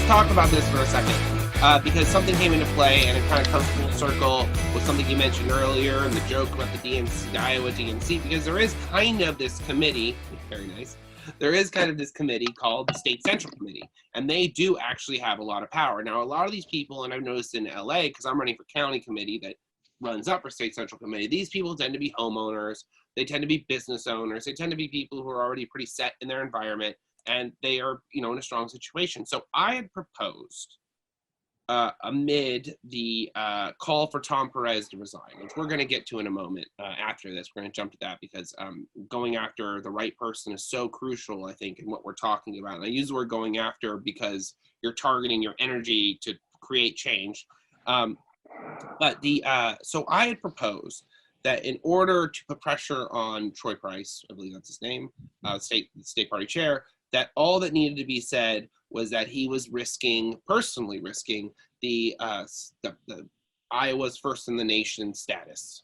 let's talk about this for a second, because something came into play, and it kind of comes full circle with something you mentioned earlier and the joke about the DNC, the Iowa DNC, because there is kind of this committee, very nice, there is kind of this committee called the State Central Committee, and they do actually have a lot of power. Now, a lot of these people, and I've noticed in LA, because I'm running for county committee that runs up for State Central Committee, these people tend to be homeowners, they tend to be business owners, they tend to be people who are already pretty set in their environment, and they are, in a strong situation. So I had proposed, amid the call for Tom Perez to resign, which we're going to get to in a moment after this. We're going to jump to that because going after the right person is so crucial, I think, in what we're talking about. And I use the word going after because you're targeting your energy to create change. But so I had proposed that in order to put pressure on Troy Price, I believe that's his name, state party chair, that all that needed to be said was that he was personally risking the Iowa's first in the nation status.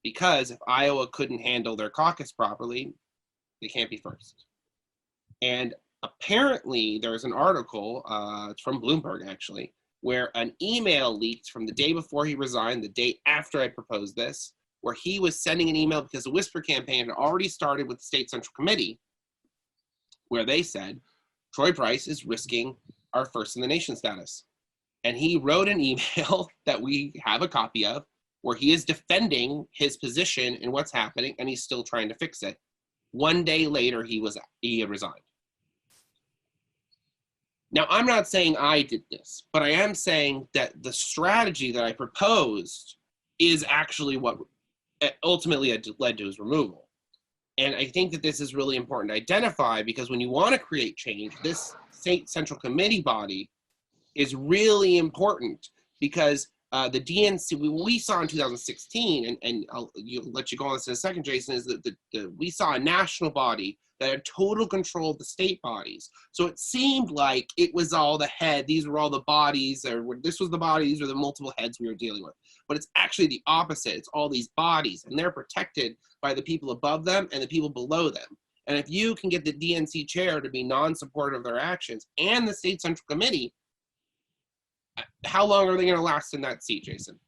Because if Iowa couldn't handle their caucus properly, they can't be first. And apparently there's an article, it's from Bloomberg actually, where an email leaked from the day before he resigned, the day after I proposed this, where he was sending an email because the Whisper campaign had already started with the State Central Committee, where they said, Troy Price is risking our first in the nation status. And he wrote an email that we have a copy of where he is defending his position in what's happening, and he's still trying to fix it. One day later, he had resigned. Now, I'm not saying I did this, but I am saying that the strategy that I proposed is actually what ultimately led to his removal. And I think that this is really important to identify because when you want to create change, this State Central Committee body is really important because the DNC, we saw in 2016, and I'll let you go on this in a second, Jason, is that we saw a national body that had total control of the state bodies. So it seemed like it was all the head, these were all the bodies, or this was the body, these were the multiple heads we were dealing with. But it's actually the opposite. It's all these bodies, and they're protected by the people above them and the people below them. And if you can get the DNC chair to be non-supportive of their actions and the State Central Committee, how long are they going to last in that seat, Jason?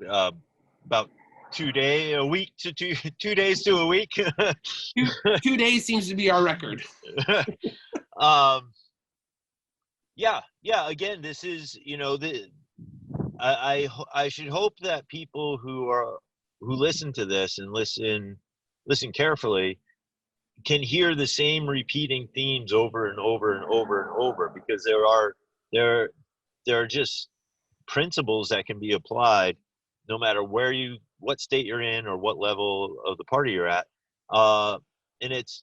About 2 days to a week. 2 days to a week. 2 days seems to be our record. Yeah. Again, this is, I should hope that people who listen to this and listen carefully can hear the same repeating themes over and over and over and over, because there are just principles that can be applied no matter what state you're in or what level of the party you're at. And it's,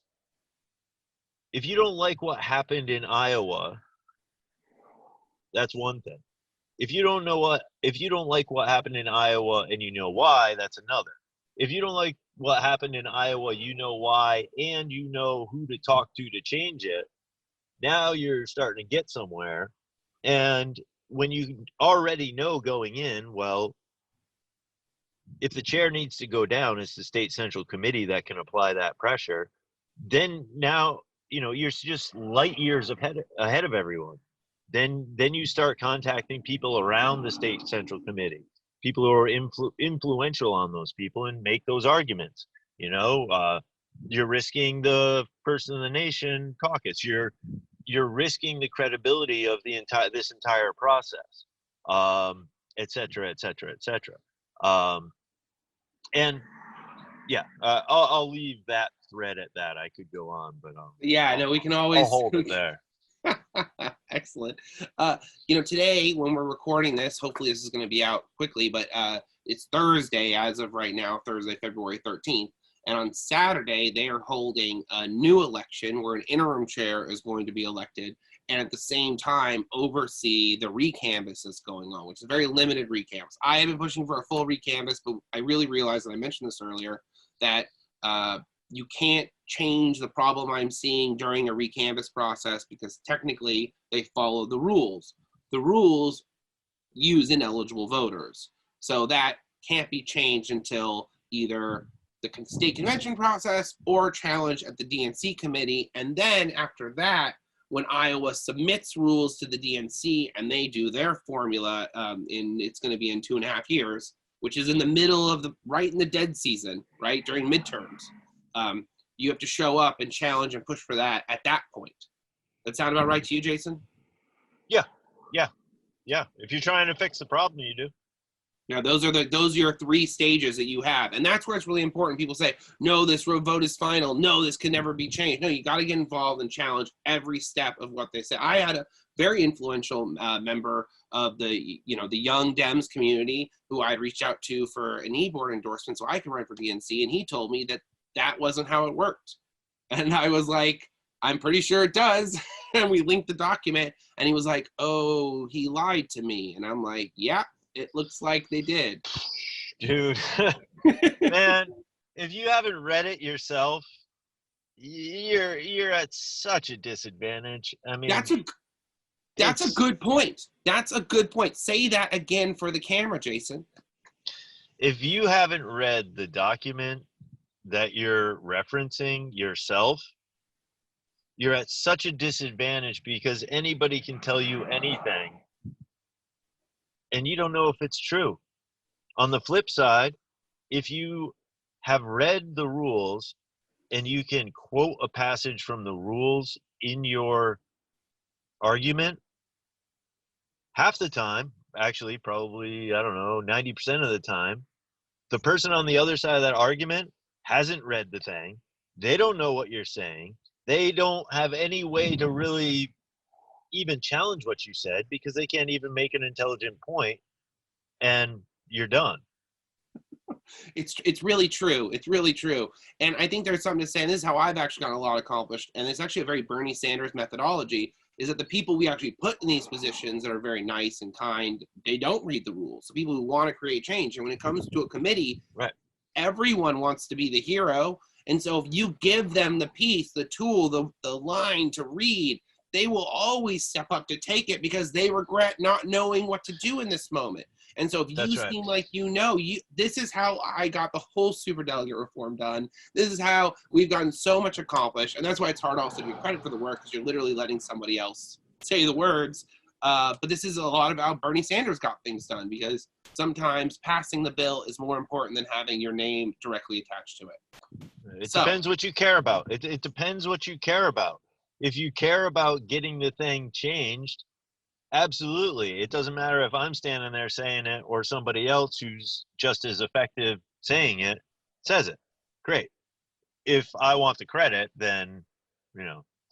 if you don't like what happened in Iowa, that's one thing. If you don't like what happened in Iowa and you know why, that's another. If you don't like what happened in Iowa, you know why, and you know who to talk to change it, now you're starting to get somewhere. And when you already know going in, well, if the chair needs to go down, it's the State Central Committee that can apply that pressure. Then now, you're just light years ahead of everyone. Then you start contacting people around the State Central Committee, people who are influential on those people, and make those arguments. You're risking the person in the nation caucus. You're risking the credibility of this entire process, et cetera, et cetera, et cetera. And yeah, I'll leave that thread at that. I could go on, but we can always I'll hold it there. Excellent. Today when we're recording this, hopefully this is going to be out quickly, but it's Thursday as of right now, Thursday, February 13th. And on Saturday, they are holding a new election where an interim chair is going to be elected, and at the same time oversee the recanvass that's going on, which is a very limited recanvass. I have been pushing for a full recanvass, but I really realized, and I mentioned this earlier, that you can't change the problem I'm seeing during a recanvass process because technically they follow the rules. The rules use ineligible voters. So that can't be changed until either the state convention process or challenge at the DNC committee. And then after that, when Iowa submits rules to the DNC and they do their formula, it's going to be in 2.5 years, which is in the middle of right in the dead season, right during midterms. You have to show up and challenge and push for that at that point. That sound about right to you, Jason? Yeah. If you're trying to fix the problem, you do. Now, those are your 3 stages that you have. And that's where it's really important. People say, no, this vote is final. No, this can never be changed. No, you got to get involved and challenge every step of what they say. I had a very influential member of the young Dems community who I reached out to for an e-board endorsement so I could run for DNC. And he told me that wasn't how it worked. And I was like, I'm pretty sure it does. And we linked the document. And he was like, oh, he lied to me. And I'm like, yeah. It looks like they did. Dude, man, if you haven't read it yourself, you're at such a disadvantage. I mean, that's a good point. That's a good point. Say that again for the camera, Jason. If you haven't read the document that you're referencing yourself, you're at such a disadvantage because anybody can tell you anything. And you don't know if it's true. On the flip side, if you have read the rules and you can quote a passage from the rules in your argument, half the time, actually probably, 90% of the time, the person on the other side of that argument hasn't read the thing. They don't know what you're saying. They don't have any way to really even challenge what you said because they can't even make an intelligent point, and you're done. It's really true. It's really true. And I think there's something to say, and this is how I've actually gotten a lot accomplished, and it's actually a very Bernie Sanders methodology, is that the people we actually put in these positions that are very nice and kind, they don't read the rules. The people who want to create change. And when it comes to a committee, right, everyone wants to be the hero. And so if you give them the piece, the tool, the line to read, they will always step up to take it because they regret not knowing what to do in this moment. And so if you seem like this is how I got the whole superdelegate reform done. This is how we've gotten so much accomplished. And that's why it's hard also to get credit for the work because you're literally letting somebody else say the words. But this is a lot about Bernie Sanders got things done because sometimes passing the bill is more important than having your name directly attached to it. It depends what you care about. It depends what you care about. If you care about getting the thing changed, absolutely. It doesn't matter if I'm standing there saying it or somebody else who's just as effective saying it says it. Great. If I want the credit, then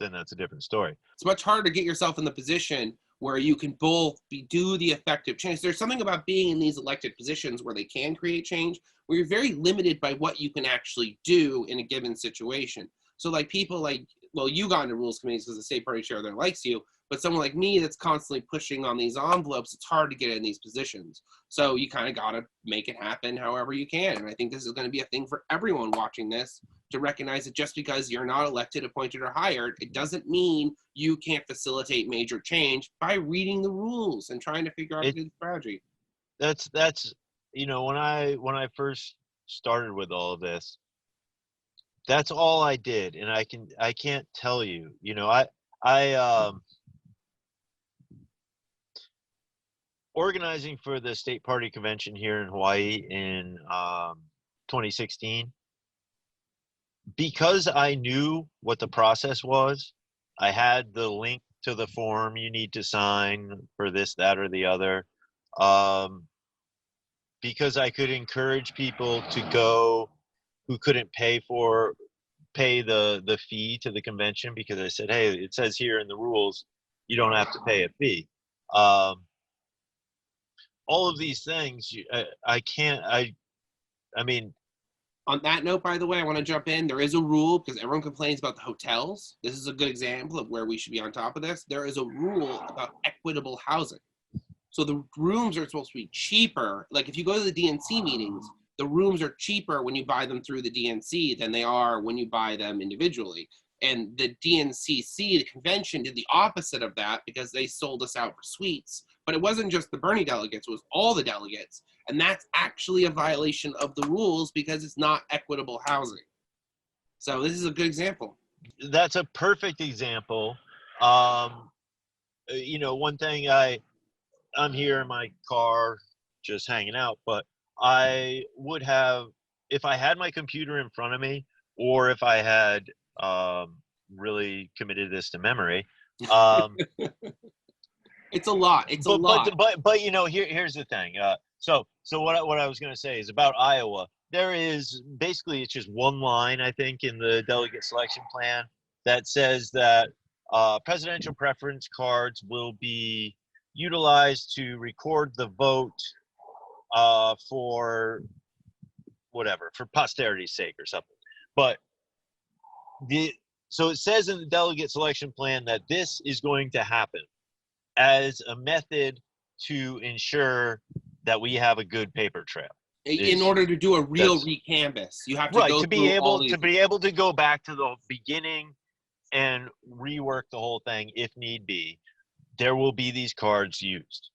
that's a different story. It's much harder to get yourself in the position where you can both do the effective change. There's something about being in these elected positions where they can create change, where you're very limited by what you can actually do in a given situation. So like people like, well, you got into rules committees because the state party chair there likes you, but someone like me that's constantly pushing on these envelopes, it's hard to get in these positions. So you kind of got to make it happen however you can. And I think this is going to be a thing for everyone watching this to recognize that just because you're not elected, appointed, or hired, it doesn't mean you can't facilitate major change by reading the rules and trying to figure out the strategy. That's when I first started with all of this, that's all I did. And I can't tell you, I organizing for the state party convention here in Hawaii in 2016, because I knew what the process was. I had the link to the form you need to sign for this, that, or the other, because I could encourage people to go who couldn't pay the fee to the convention, because I said, hey, it says here in the rules you don't have to pay a fee. All of these things, I mean. On that note, by the way, I want to jump in. There is a rule because everyone complains about the hotels. This is a good example of where we should be on top of this. There is a rule about equitable housing. So the rooms are supposed to be cheaper. Like if you go to the DNC meetings, the rooms are cheaper when you buy them through the DNC than they are when you buy them individually. And the DNCC, the convention, did the opposite of that because they sold us out for suites. But it wasn't just the Bernie delegates, it was all the delegates. And that's actually a violation of the rules because it's not equitable housing. So this is a good example. That's a perfect example. One thing, I'm here in my car just hanging out, but I would have, if I had my computer in front of me, or if I had really committed this to memory. It's a lot. It's a lot. But here's the thing. So what I was going to say is about Iowa. There is basically, it's just one line, I think, in the delegate selection plan that says that presidential preference cards will be utilized to record the vote for whatever, for posterity's sake or something. But so it says in the delegate selection plan that this is going to happen as a method to ensure that we have a good paper trail. In order to do a real recanvass, you have to go to be able to go back to the beginning and rework the whole thing if need be. There will be these cards used.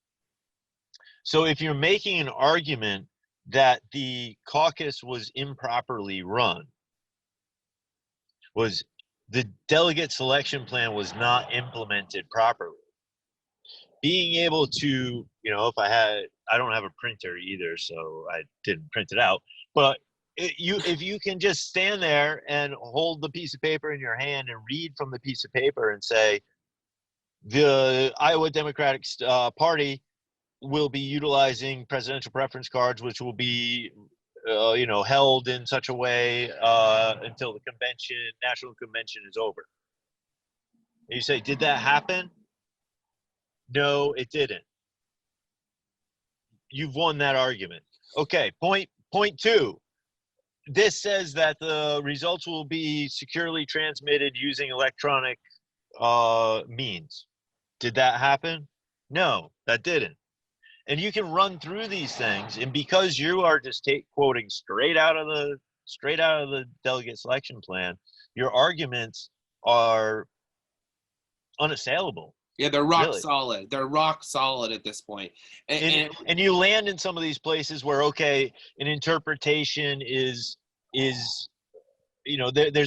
So if you're making an argument that the caucus was improperly run, was the delegate selection plan was not implemented properly, being able to, I don't have a printer either, so I didn't print it out, but if you can just stand there and hold the piece of paper in your hand and read from the piece of paper and say, the Iowa Democratic Party will be utilizing presidential preference cards, which will be, held in such a way until the national convention is over. And you say, did that happen? No, it didn't. You've won that argument. Okay, point two. This says that the results will be securely transmitted using electronic means. Did that happen? No, that didn't. And you can run through these things, and because you are just quoting straight out of the delegate selection plan, your arguments are unassailable. Yeah, they're rock solid. They're rock solid at this point. And you land in some of these places where, okay, an interpretation is there's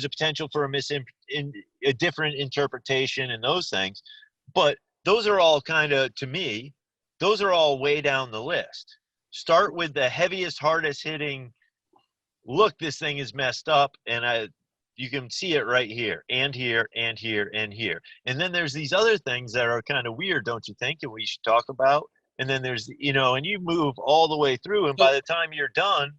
a potential for a different interpretation and those things. But those are all kind of, to me, those are all way down the list. Start with the heaviest, hardest hitting, look, this thing is messed up, and you can see it right here, and here, and here, and here. And then there's these other things that are kind of weird, don't you think, and we should talk about? And then there's, and you move all the way through, and by the time you're done.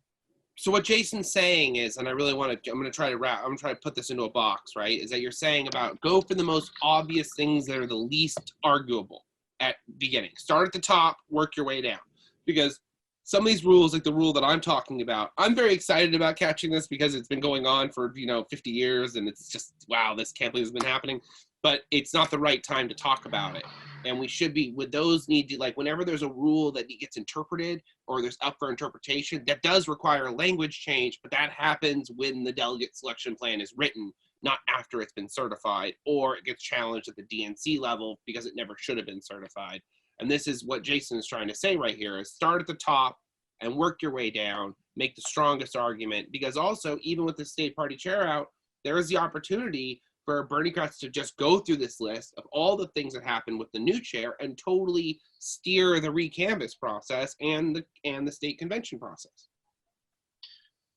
So what Jason's saying is, and I'm going to try to put this into a box, right, is that you're saying about go for the most obvious things that are the least arguable at beginning. Start at the top, work your way down. Because some of these rules, like the rule that I'm talking about, I'm very excited about catching this because it's been going on for, 50 years, and it's just, wow, this can't believe it's been happening. But it's not the right time to talk about it. And we should be, with those need to, like, whenever there's a rule that gets interpreted or there's up for interpretation, that does require a language change, but that happens when the delegate selection plan is written, not after it's been certified, or it gets challenged at the DNC level because it never should have been certified. And this is what Jason is trying to say right here, is start at the top and work your way down, make the strongest argument, because also, even with the state party chair out, there is the opportunity for Bernie Kratz to just go through this list of all the things that happened with the new chair and totally steer the recanvass process and the state convention process.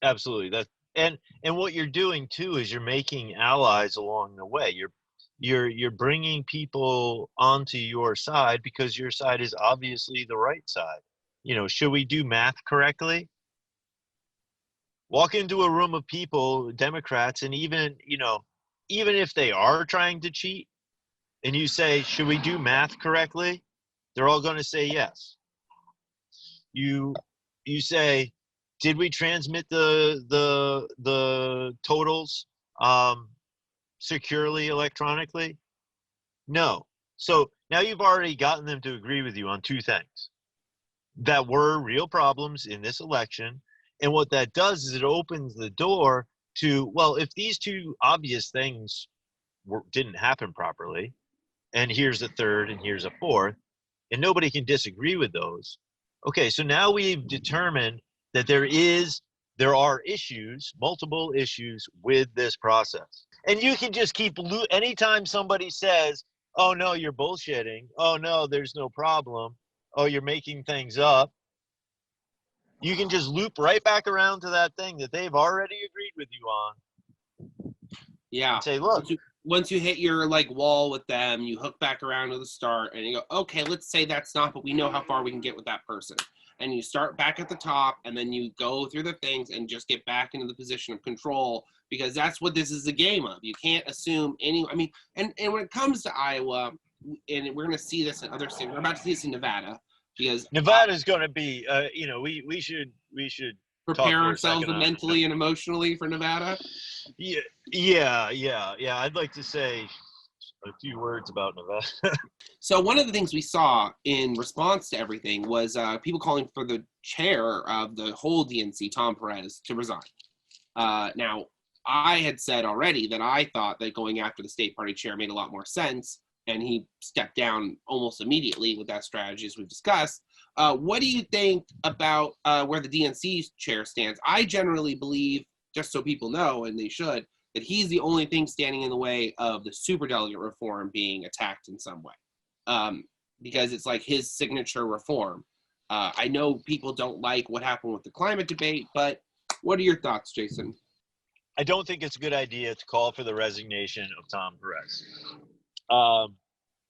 Absolutely. And what you're doing too is you're making allies along the way. You're bringing people onto your side because your side is obviously the right side. Should we do math correctly? Walk into a room of people, Democrats, and even if they are trying to cheat, and you say, should we do math correctly? They're all going to say yes. You say, did we transmit the totals securely electronically? No. So now you've already gotten them to agree with you on two things that were real problems in this election. And what that does is it opens the door to, well, if these two obvious things didn't happen properly, and here's a third and here's a fourth, and nobody can disagree with those. Okay, so now we've determined that there are issues, multiple issues with this process. And you can just keep, anytime somebody says, oh no, you're bullshitting, oh no, there's no problem, oh, you're making things up, you can just loop right back around to that thing that they've already agreed with you on Yeah. and say, look, Once you hit your like wall with them, you hook back around to the start and you go, okay, let's say that's not, but we know how far we can get with that person. And you start back at the top and then you go through the things and just get back into the position of control, because that's what this is a game of. You can't assume I mean, and when it comes to Iowa, and we're going to see this in other states, we're about to see this in Nevada, because Nevada's going to be, we should prepare talk for a ourselves second on mentally and emotionally for Nevada. Yeah. I'd like to say a few words about Nevada. So one of the things we saw in response to everything was people calling for the chair of the whole DNC, Tom Perez, to resign. Now, I had said already that I thought that going after the state party chair made a lot more sense, and he stepped down almost immediately with that strategy, as we've discussed. What do you think about where the DNC chair stands? I generally believe, just so people know, and they should, that he's the only thing standing in the way of the superdelegate reform being attacked in some way. Because it's like his signature reform. I know people don't like what happened with the climate debate, but what are your thoughts, Jason? I don't think it's a good idea to call for the resignation of Tom Perez.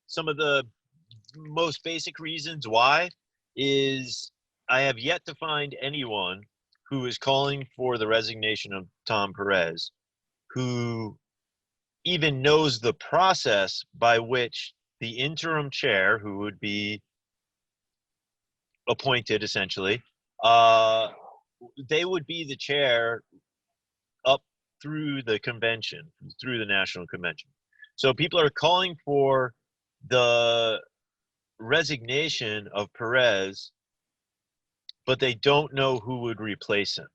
Some of the most basic reasons why is I have yet to find anyone who is calling for the resignation of Tom Perez who even knows the process by which the interim chair, who would be appointed essentially, they would be the chair up through the convention, through the national convention. So people are calling for the resignation of Perez, but they don't know who would replace him.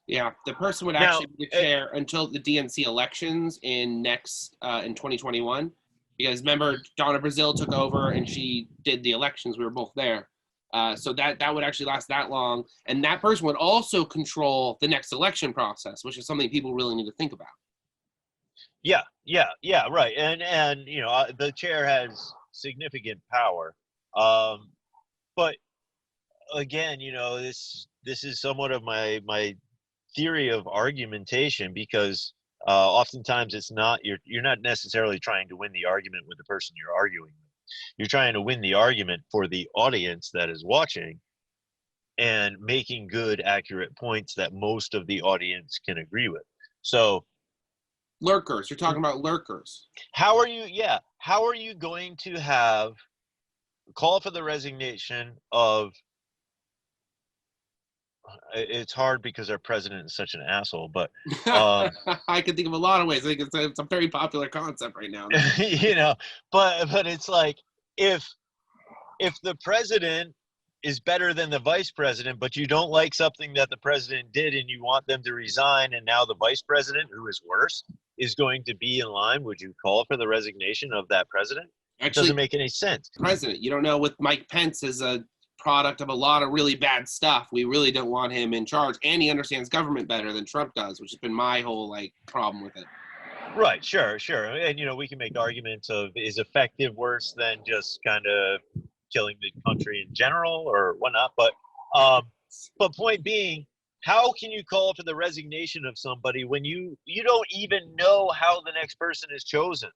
Yeah, the person would actually be the chair until the DNC elections in 2021. Because remember, Donna Brazile took over and she did the elections. We were both there. So that would actually last that long. And that person would also control the next election process, which is something people really need to think about. Yeah, right. And the chair has significant power. But again, this is somewhat of my theory of argumentation, because oftentimes it's not, you're not necessarily trying to win the argument with the person you're arguing with. You're trying to win the argument for the audience that is watching and making good, accurate points that most of the audience can agree with. So lurkers, you're talking about lurkers. How are you going to have call for the resignation of, it's hard because our president is such an asshole, but I can think of a lot of ways. I think it's a very popular concept right now. But it's like, if the president is better than the vice president, but you don't like something that the president did and you want them to resign, and now the vice president, who is worse, is going to be in line, would you call for the resignation of that president? Actually, it doesn't make any sense. President, you don't know, with Mike Pence as a product of a lot of really bad stuff, we really don't want him in charge, and he understands government better than Trump does, which has been my whole problem with it. Right, sure. And we can make arguments of, is effective worse than just kind of killing the country in general or whatnot, but point being, how can you call for the resignation of somebody when you don't even know how the next person is chosen?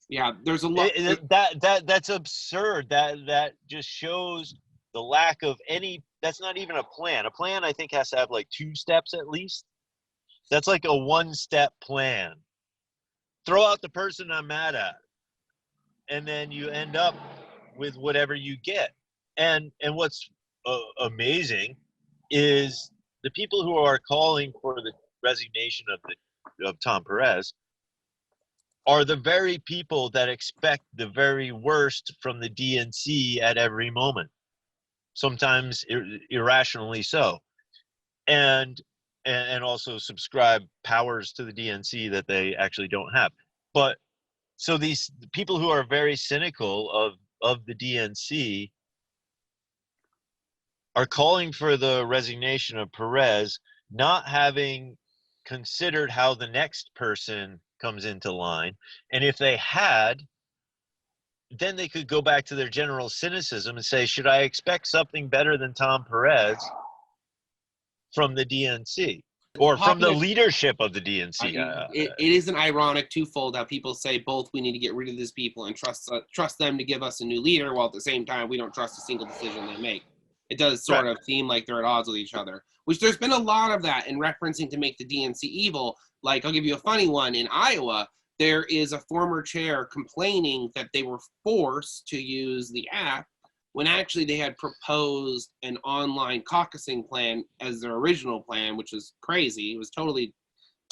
Yeah, there's a lot. That's absurd. That just shows the lack of any. That's not even a plan. A plan, I think, has to have like 2 steps at least. That's like a 1-step plan. Throw out the person I'm mad at, and then you end up with whatever you get. And what's amazing is the people who are calling for the resignation of Tom Perez are the very people that expect the very worst from the DNC at every moment, sometimes irrationally so, and also subscribe powers to the DNC that they actually don't have. But so these people who are very cynical of the DNC are calling for the resignation of Perez, not having considered how the next person comes into line. And if they had, then they could go back to their general cynicism and say, should I expect something better than Tom Perez from the DNC or from the leadership of the DNC? It is an ironic twofold how people say both we need to get rid of these people and trust them to give us a new leader, while at the same time we don't trust a single decision they make. It does sort of seem like they're at odds with each other, which there's been a lot of that in referencing to make the DNC evil. Like, I'll give you a funny one. In Iowa, there is a former chair complaining that they were forced to use the app when actually they had proposed an online caucusing plan as their original plan, which was crazy. It was totally,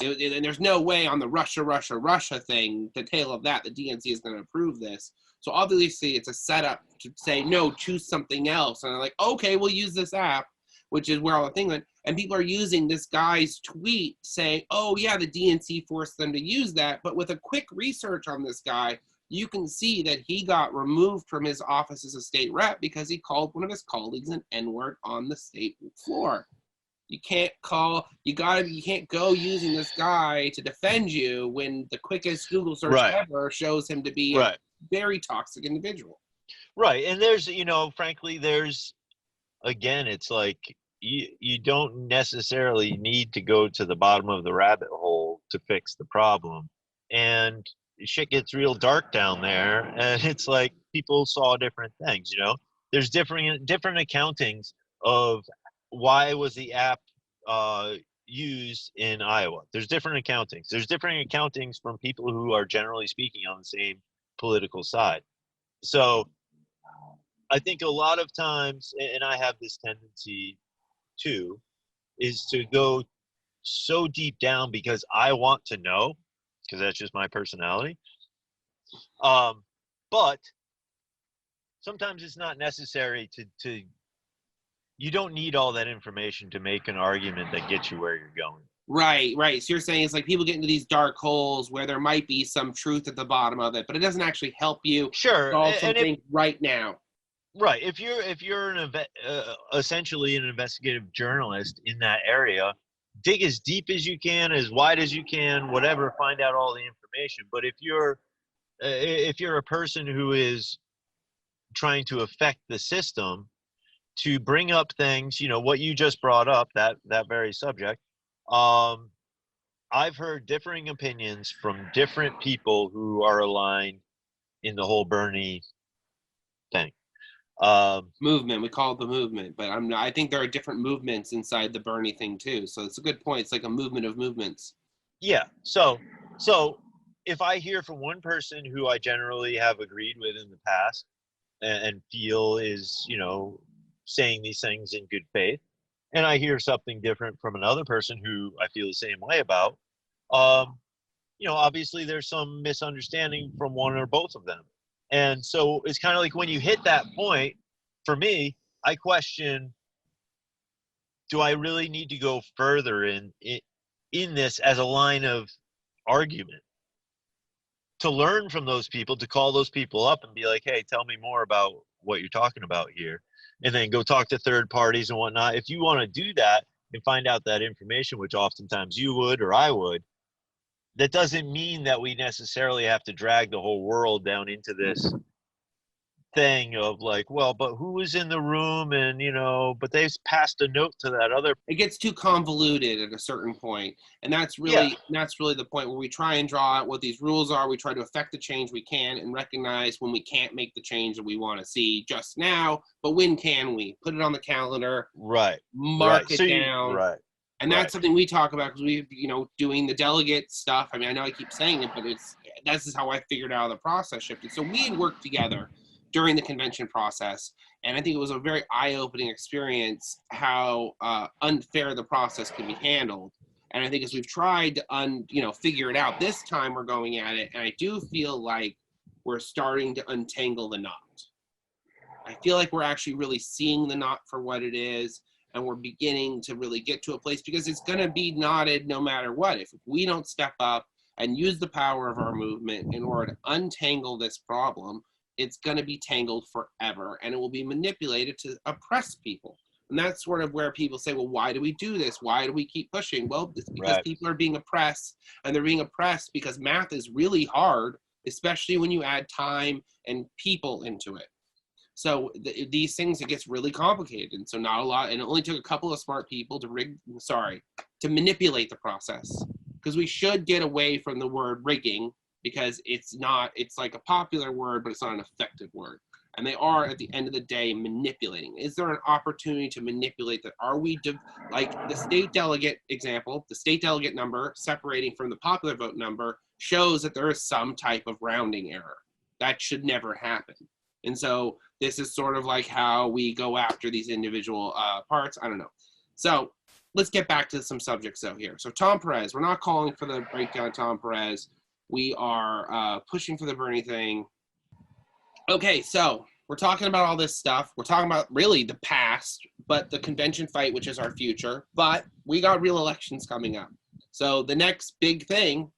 and there's no way on the Russia thing, the tail of that, the DNC is going to approve this. So obviously it's a setup to say, no, choose something else. And they're like, okay, we'll use this app, which is where all the thing went. And people are using this guy's tweet saying, oh yeah, the DNC forced them to use that. But with a quick research on this guy, you can see that he got removed from his office as a state rep because he called one of his colleagues an N-word on the state floor. You can't go using this guy to defend you when the quickest Google search ever shows him to be a very toxic individual. Right. And there's, frankly, again, it's like you don't necessarily need to go to the bottom of the rabbit hole to fix the problem. And shit gets real dark down there, and it's like people saw different things. There's different accountings of why was the app used in Iowa. There's different accountings. There's different accountings from people who are generally speaking on the same political side. So I think a lot of times, and I have this tendency too, is to go so deep down because I want to know, because that's just my personality. But sometimes it's not necessary to you don't need all that information to make an argument that gets you where you're going. Right. So you're saying it's like people get into these dark holes where there might be some truth at the bottom of it, but it doesn't actually help you solve something right now. Right. If you're essentially an investigative journalist in that area, dig as deep as you can, as wide as you can, whatever, find out all the information. But if you're a person who is trying to affect the system, to bring up things, what you just brought up, that very subject, I've heard differing opinions from different people who are aligned in the whole Bernie thing. Movement, we call it the movement, but I think there are different movements inside the Bernie thing too. So it's a good point. It's like a movement of movements. Yeah. So if I hear from one person who I generally have agreed with in the past and feel is, saying these things in good faith, and I hear something different from another person who I feel the same way about, obviously there's some misunderstanding from one or both of them. And so it's kind of like when you hit that point, for me, I question, do I really need to go further in this as a line of argument? To learn from those people, to call those people up and be like, hey, tell me more about what you're talking about here. And then go talk to third parties and whatnot. If you want to do that and find out that information, which oftentimes you would or I would, that doesn't mean that we necessarily have to drag the whole world down into this thing of like, well, but who was in the room, and but they passed a note to that other. It gets too convoluted at a certain point, and that's really the point where we try and draw out what these rules are. We try to affect the change we can and recognize when we can't make the change that we want to see just now, but when can we put it on the calendar, mark it down, and that's something we talk about because we doing the delegate stuff. I mean, I know I keep saying it, but this is how I figured out how the process shifted. So we had worked together during the convention process, and I think it was a very eye-opening experience how unfair the process can be handled. And I think as we've tried to figure it out, this time we're going at it, and I do feel like we're starting to untangle the knot. I feel like we're actually really seeing the knot for what it is, and we're beginning to really get to a place, because it's going to be knotted no matter what. If we don't step up and use the power of our movement in order to untangle this problem, it's going to be tangled forever, and it will be manipulated to oppress people. And that's sort of where people say, well, why do we do this? Why do we keep pushing? Well, it's because Right. people are being oppressed, and they're being oppressed because math is really hard, especially when you add time and people into it. So these things, it gets really complicated. And so not a lot, and it only took a couple of smart people to manipulate the process. Because we should get away from the word rigging, because it's like a popular word, but it's not an effective word. And they are, at the end of the day, manipulating. Is there an opportunity to manipulate that? Are we, like the state delegate example, the state delegate number separating from the popular vote number shows that there is some type of rounding error. That should never happen. And so this is sort of like how we go after these individual parts. I don't know. So let's get back to some subjects though here. So Tom Perez, we're not calling for the breakdown of Tom Perez. We are pushing for the Bernie thing. Okay, so we're talking about all this stuff. We're talking about really the past, but the convention fight, which is our future. But we got real elections coming up. So the next big thing,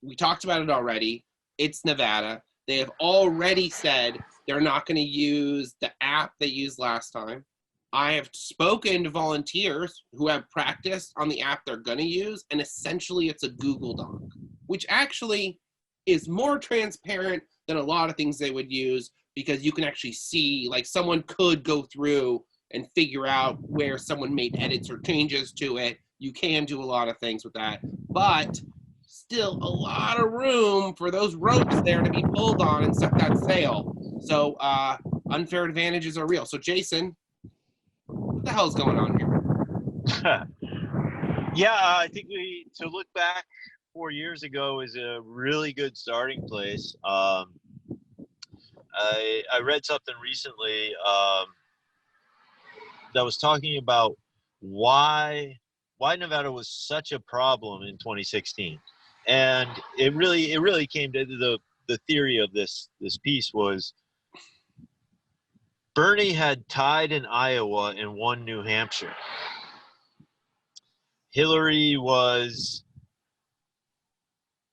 we talked about it already. It's Nevada. They have already said they're not going to use the app they used last time. I have spoken to volunteers who have practiced on the app they're going to use, and essentially it's a Google Doc, which actually is more transparent than a lot of things they would use, because you can actually see, like someone could go through and figure out where someone made edits or changes to it. You can do a lot of things with that, but still a lot of room for those ropes there to be pulled on and set that sail. So unfair advantages are real. So Jason, what the hell is going on here? Yeah, I think to look back 4 years ago is a really good starting place. I read something recently that was talking about why Nevada was such a problem in 2016, and it really came to the theory of this piece was Bernie had tied in Iowa and won New Hampshire. Hillary was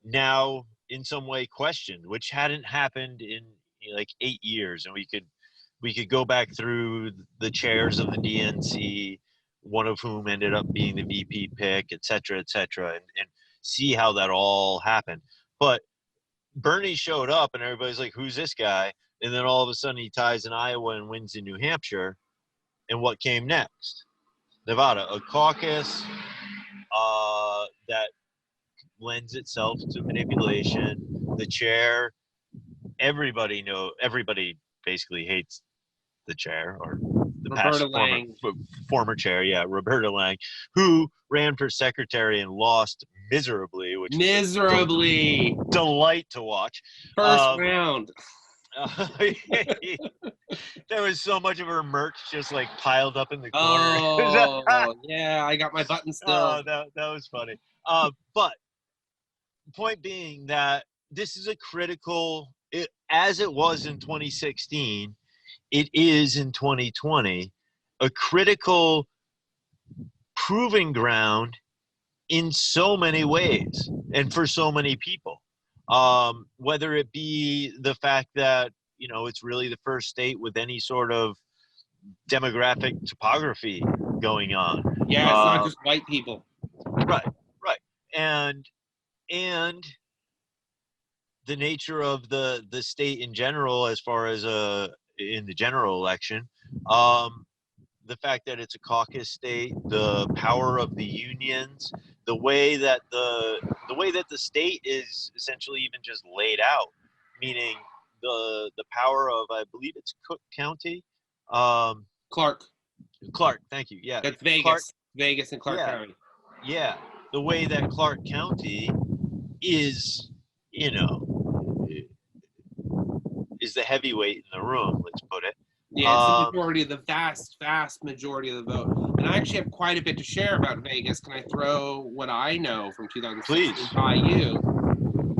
now in some way questioned, which hadn't happened in like 8 years, and we could go back through the chairs of the DNC, one of whom ended up being the VP pick, et cetera, and see how that all happened. But Bernie showed up, and everybody's like, who's this guy? And then all of a sudden he ties in Iowa and wins in New Hampshire. And what came next? Nevada, a caucus that lends itself to manipulation. The chair, everybody basically hates the chair, or the former chair, Roberta Lang, who ran for secretary and lost miserably, which miserably was a delight to watch. First round. There was so much of her merch just like piled up in the corner. Oh, yeah, I got my button still. Oh, that was funny. But point being that this is a critical, as it was in 2016, it is in 2020, a critical proving ground in so many ways and for so many people. Whether it be the fact that, it's really the first state with any sort of demographic topography going on. Yeah, it's not just white people. Right. And the nature of the state in general, as far as in the general election, the fact that it's a caucus state, the power of the unions, the way that the state is essentially even just laid out, meaning the power of, I believe it's Cook County. Clark, thank you. Yeah. That's Vegas. Vegas and Clark County. Yeah. The way that Clark County is, is the heavyweight in the room, let's put it. Yeah, it's the majority of the vast majority of the vote. And I actually have quite a bit to share about Vegas. Can I throw what I know from 2016 by you?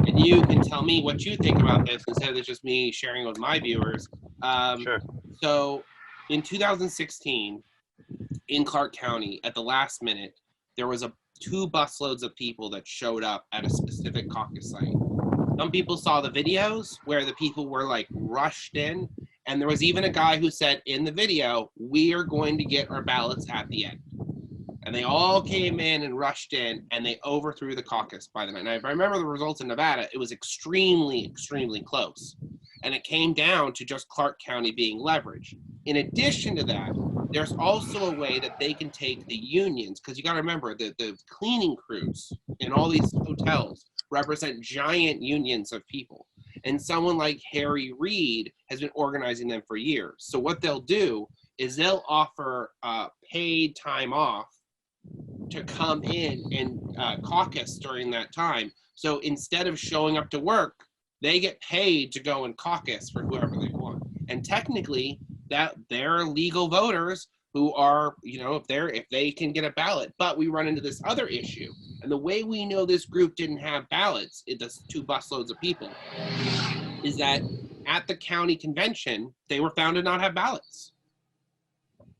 And you can tell me what you think about this instead of just me sharing with my viewers. Sure. So in 2016, in Clark County, at the last minute, there was 2 busloads of people that showed up at a specific caucus site. Some people saw the videos where the people were like rushed in, And there was even a guy who said in the video, we are going to get our ballots at the end. And they all came in and rushed in, and they overthrew the caucus by the night. Now, if I remember the results in Nevada, it was extremely, extremely close. And it came down to just Clark County being leveraged. In addition to that, there's also a way that they can take the unions, because you got to remember that the cleaning crews in all these hotels represent giant unions of people. And someone like Harry Reid has been organizing them for years. So what they'll do is they'll offer paid time off to come in and caucus during that time. So instead of showing up to work, they get paid to go and caucus for whoever they want. And technically, that they're legal voters who are, you know, if they can get a ballot. But we run into this other issue. And the way we know this group didn't have ballots, it's 2 busloads of people, is that at the county convention, they were found to not have ballots.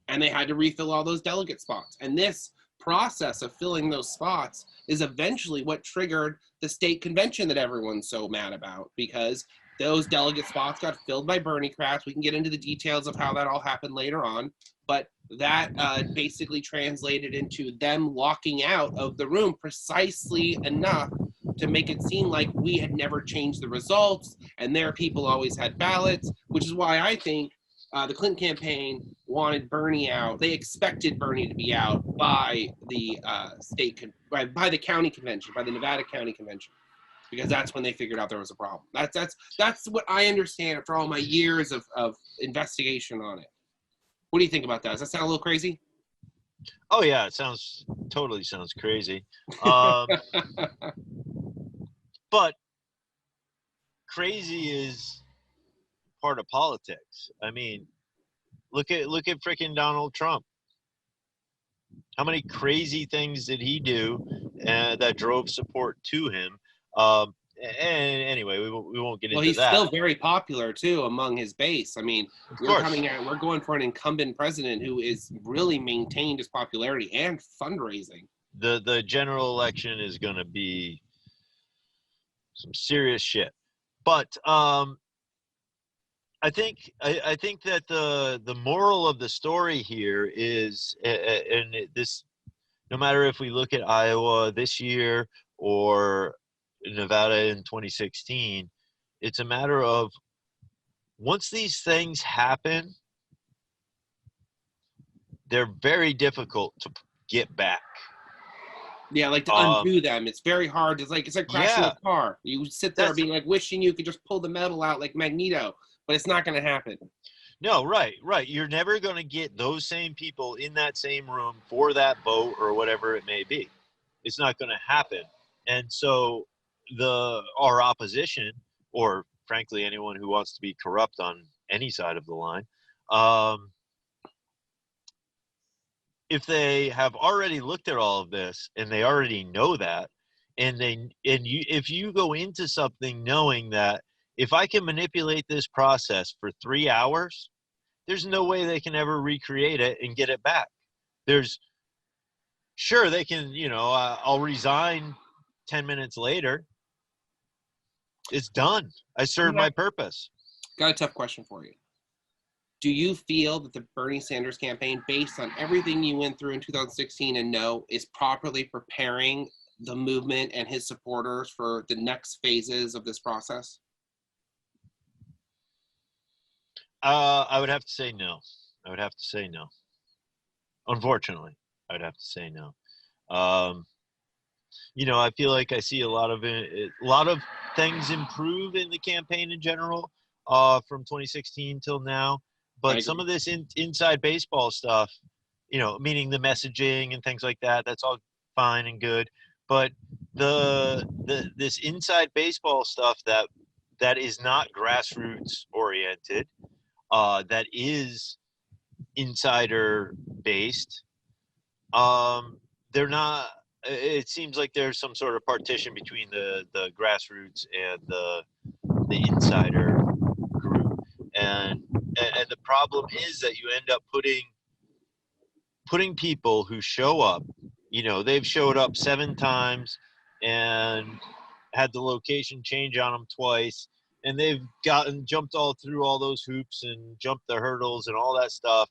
And they had to refill all those delegate spots. And this process of filling those spots is eventually what triggered the state convention that everyone's so mad about, because those delegate spots got filled by Bernie crafts. We can get into the details of how that all happened later on, but that basically translated into them walking out of the room precisely enough to make it seem like we had never changed the results and their people always had ballots, which is why I think the Clinton campaign wanted Bernie out. They expected Bernie to be out by the by the county convention, by the Nevada County Convention, because that's when they figured out there was a problem. That's what I understand after all my years of investigation on it. What do you think about that? Does that sound a little crazy? Oh yeah, it totally sounds crazy. But crazy is part of politics. I mean, look at freaking Donald Trump. How many crazy things did he do that drove support to him? And anyway, we won't get into that. Well, he's still very popular too among his base. I mean, we're going for an incumbent president who is really maintained his popularity and fundraising. The general election is going to be some serious shit. But I think that the moral of the story here is, and this, no matter if we look at Iowa this year or Nevada in 2016, it's a matter of once these things happen, they're very difficult to get back. Yeah, like to undo them. It's very hard. It's like crashing a car. You sit there being like wishing you could just pull the metal out like Magneto, but it's not going to happen. No, right. You're never going to get those same people in that same room for that vote or whatever it may be. It's not going to happen. And so our opposition, or frankly anyone who wants to be corrupt on any side of the line, if they have already looked at all of this and they already know that, if you go into something knowing that if I can manipulate this process for 3 hours, there's no way they can ever recreate it and get it back. Sure, they can, I'll resign 10 minutes later. It's done. I served my purpose. Got a tough question for you. Do you feel that the Bernie Sanders campaign, based on everything you went through in 2016 and know, is properly preparing the movement and his supporters for the next phases of this process? I would have to say no. Unfortunately, I would have to say no. I feel like I see a lot of things improve in the campaign in general from 2016 till now. But some of this inside baseball stuff, meaning the messaging and things like that, that's all fine and good. But this inside baseball stuff that is not grassroots oriented, that is insider based, they're not. It seems like there's some sort of partition between the grassroots and the insider group, and the problem is that you end up putting people who show up. They've showed up 7 times and had the location change on them twice, and they've jumped all through all those hoops and jumped the hurdles and all that stuff,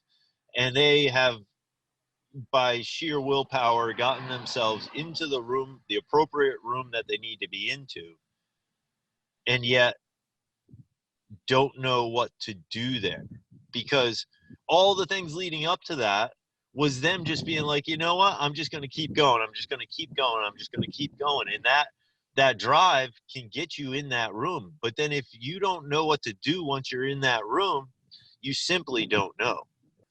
and they have, by sheer willpower, gotten themselves into the room, the appropriate room that they need to be into, and yet don't know what to do there, because all the things leading up to that was them just being like, you know what, I'm just going to keep going, I'm just going to keep going, I'm just going to keep going. And that drive can get you in that room. But then if you don't know what to do once you're in that room, you simply don't know.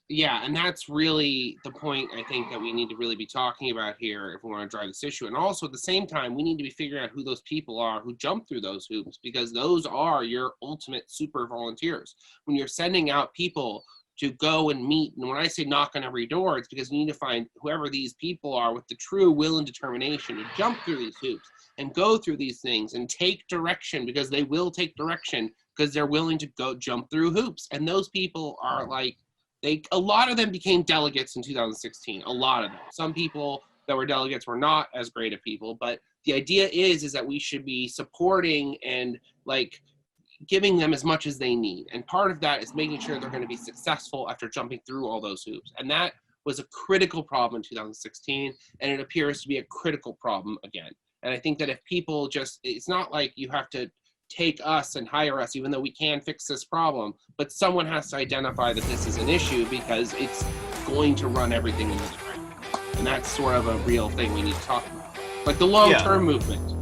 Yeah, and that's really the point I think that we need to really be talking about here if we want to drive this issue. And also at the same time, we need to be figuring out who those people are who jump through those hoops, because those are your ultimate super volunteers. When you're sending out people to go and meet, and when I say knock on every door, it's because you need to find whoever these people are with the true will and determination to jump through these hoops and go through these things and take direction, because they will take direction because they're willing to go jump through hoops. And those people are like, a lot of them became delegates in 2016. A lot of them. Some people that were delegates were not as great of people, but the idea is that we should be supporting and like giving them as much as they need. And part of that is making sure they're going to be successful after jumping through all those hoops. And that was a critical problem in 2016, and it appears to be a critical problem again. And I think that if people just, it's not like you have to take us and hire us, even though we can fix this problem, but someone has to identify that this is an issue, because it's going to run everything into the ground. And that's sort of a real thing we need to talk about. Like the long-term movement.